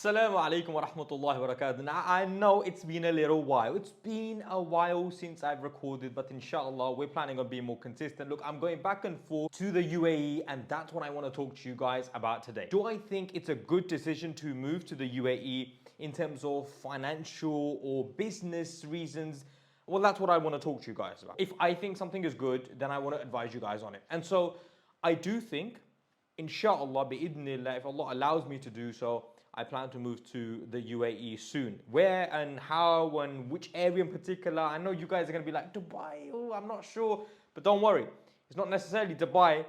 Assalamu alaikum wa rahmatullahi wa barakatuh. Now, I know it's been a little while. It's been a while since I've recorded, but inshallah, we're planning on being more consistent. Look, I'm going back and forth to the UAE, and that's what I want to talk to you guys about today. Do I think it's a good decision to move to the UAE in terms of financial or business reasons? Well, that's what I want to talk to you guys about. If I think something is good, then I want to advise you guys on it. And so, I do think, inshallah, bi'idhnillah, if Allah allows me to do so, I plan to move to the UAE soon. Where and how and which area in particular, I know you guys are going to be like, Dubai, oh, I'm not sure. But don't worry, it's not necessarily Dubai.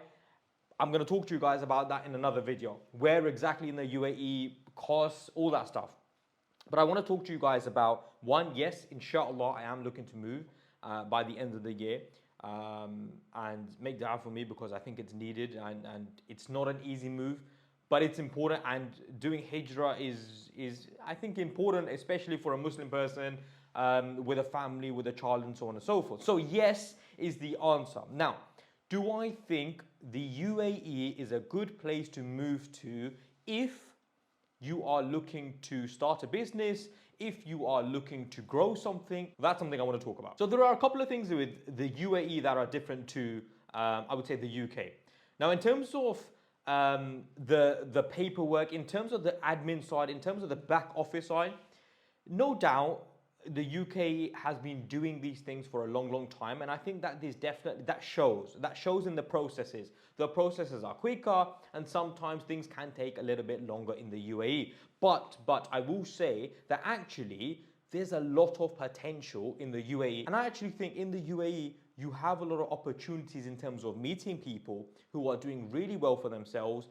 I'm going to talk to you guys about that in another video. Where exactly in the UAE, costs, all that stuff. But I want to talk to you guys about one, yes, inshallah, I am looking to move by the end of the year. And make dua for me because I think it's needed and it's not an easy move. But it's important, and doing hijrah is I think important, especially for a Muslim person with a family, with a child, and so on and so forth. So yes is the answer. Now, do I think the UAE is a good place to move to if you are looking to start a business, if you are looking to grow something? That's something I want to talk about. So there are a couple of things with the UAE that are different to, I would say, the UK. Now, in terms of the paperwork, in terms of the admin side, in terms of the back office side, no doubt the UK has been doing these things for a long time, and I think that this definitely that shows in the processes. The processes are quicker, and sometimes things can take a little bit longer in the UAE. But I will say that actually there's a lot of potential in the UAE, and I actually think in the UAE you have a lot of opportunities in terms of meeting people who are doing really well for themselves,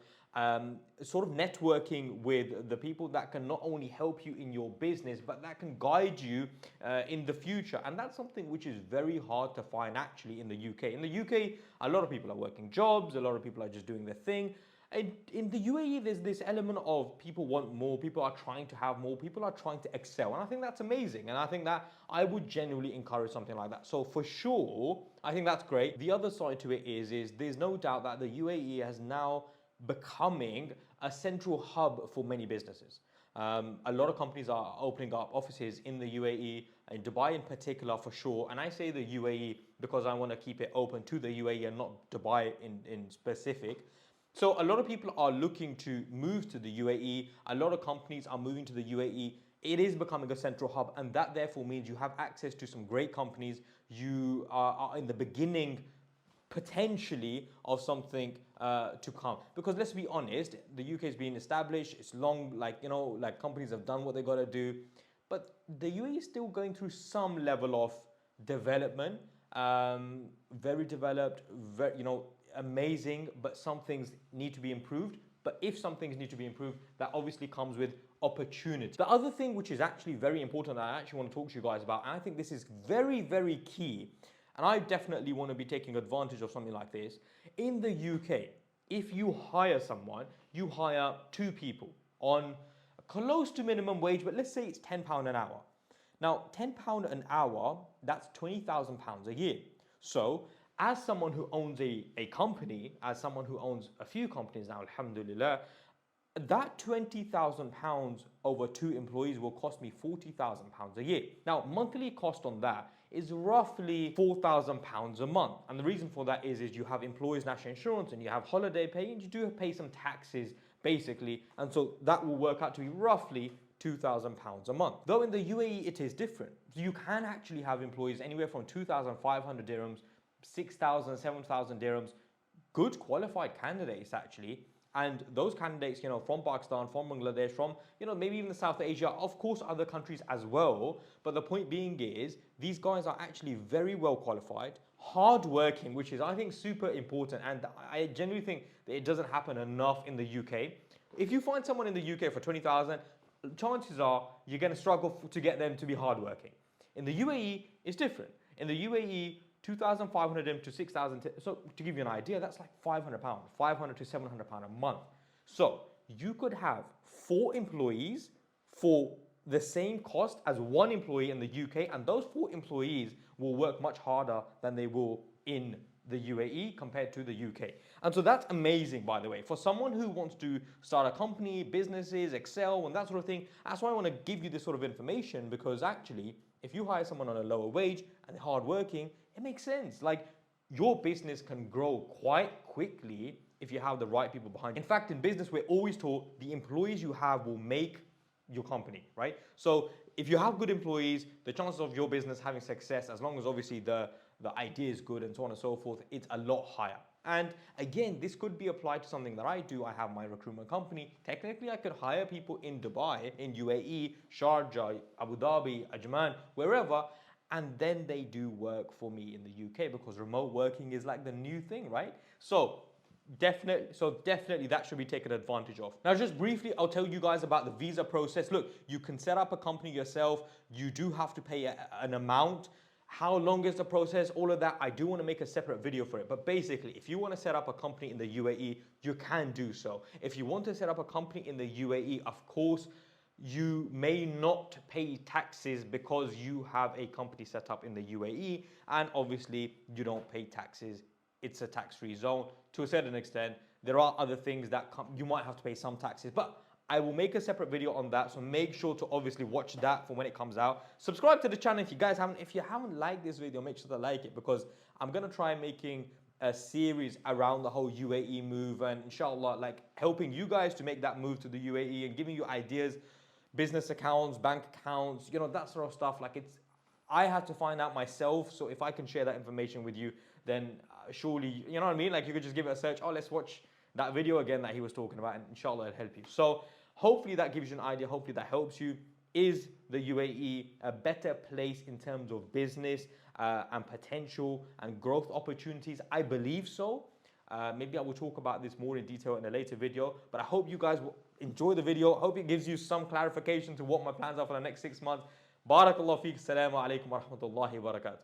sort of networking with the people that can not only help you in your business, but that can guide you in the future. And that's something which is very hard to find actually in the UK. In the UK, a lot of people are working jobs, a lot of people are just doing their thing. In the UAE, there's this element of people want more, people are trying to have more, people are trying to excel. And I think that's amazing. And I think that I would genuinely encourage something like that. So for sure, I think that's great. The other side to it is there's no doubt that the UAE has now becoming a central hub for many businesses. A lot of companies are opening up offices in the UAE, in Dubai in particular for sure. And I say the UAE because I want to keep it open to the UAE and not Dubai in specific. So a lot of people are looking to move to the UAE. A lot of companies are moving to the UAE. It is becoming a central hub, and that therefore means you have access to some great companies. You are in the beginning potentially of something to come. Because let's be honest, the UK has been established. It's long, like companies have done what they got to do, but the UAE is still going through some level of development. Very developed, very amazing, but some things need to be improved. But if some things need to be improved, that obviously comes with opportunity. The other thing which is actually very important that I actually want to talk to you guys about, and I think this is very key, and I definitely want to be taking advantage of something like this. In the UK, if you hire someone, you hire two people on close to minimum wage, but let's say it's £10 an hour. Now, £10 an hour, that's £20,000 a year. So as someone who owns a company, as someone who owns a few companies now, alhamdulillah, that £20,000 over two employees will cost me £40,000 a year. Now, monthly cost on that is roughly £4,000 a month. And the reason for that is you have employees' national insurance and you have holiday pay and you do pay some taxes basically. And so that will work out to be roughly £2,000 a month. Though in the UAE it is different. You can actually have employees anywhere from 2,500 dirhams, 6,000, 7,000 dirhams, good qualified candidates actually. And those candidates, from Pakistan, from Bangladesh, from, maybe even the South Asia, of course, other countries as well. But the point being is, these guys are actually very well qualified, hardworking, which is, I think, super important. And I genuinely think that it doesn't happen enough in the UK. If you find someone in the UK for 20,000, chances are you're going to struggle to get them to be hardworking. In the UAE, it's different. In the UAE, 2,500 to 6,000. So to give you an idea, that's like £500, £500 to £700 a month. So you could have 4 employees for the same cost as one employee in the UK, and those 4 employees will work much harder than they will in the UAE compared to the UK. And so that's amazing, by the way. For someone who wants to start a company, businesses, excel, and that sort of thing, that's why I want to give you this sort of information, because actually, if you hire someone on a lower wage and they're hardworking, it makes sense. Like, your business can grow quite quickly if you have the right people behind you. In fact, in business, we're always taught the employees you have will make your company, right? So if you have good employees, the chances of your business having success, as long as obviously the idea is good and so on and so forth, it's a lot higher. And again, this could be applied to something that I do. I have my recruitment company. Technically, I could hire people in Dubai, in UAE, Sharjah, Abu Dhabi, Ajman, wherever, and then they do work for me in the UK, because remote working is like the new thing, right? So definitely that should be taken advantage of. Now, just briefly, I'll tell you guys about the visa process. Look, you can set up a company yourself. You do have to pay an amount. How long is the process? All of that, I do want to make a separate video for it. But basically, if you want to set up a company in the UAE, you can do so. If you want to set up a company in the UAE, of course, you may not pay taxes because you have a company set up in the UAE, and obviously you don't pay taxes. It's a tax-free zone to a certain extent. There are other things that you might have to pay some taxes, but I will make a separate video on that, so make sure to obviously watch that for when it comes out. Subscribe to the channel if you guys haven't. If you haven't liked this video, make sure to like it, because I'm gonna try making a series around the whole UAE move, and inshallah, like helping you guys to make that move to the UAE and giving you ideas, business accounts, bank accounts, you know, that sort of stuff. Like, I had to find out myself, so if I can share that information with you, then surely, you know what I mean? Like, you could just give it a search. Oh, let's watch that video again that he was talking about, and inshallah it'll help you. So hopefully that gives you an idea. Hopefully that helps you. Is the UAE a better place in terms of business and potential and growth opportunities? I believe so. Maybe I will talk about this more in detail in a later video, but I hope you guys will enjoy the video. I hope it gives you some clarification to what my plans are for the next 6 months. Barakallahu feek. Assalamu alaikum wa rahmatullahi wa barakatuh.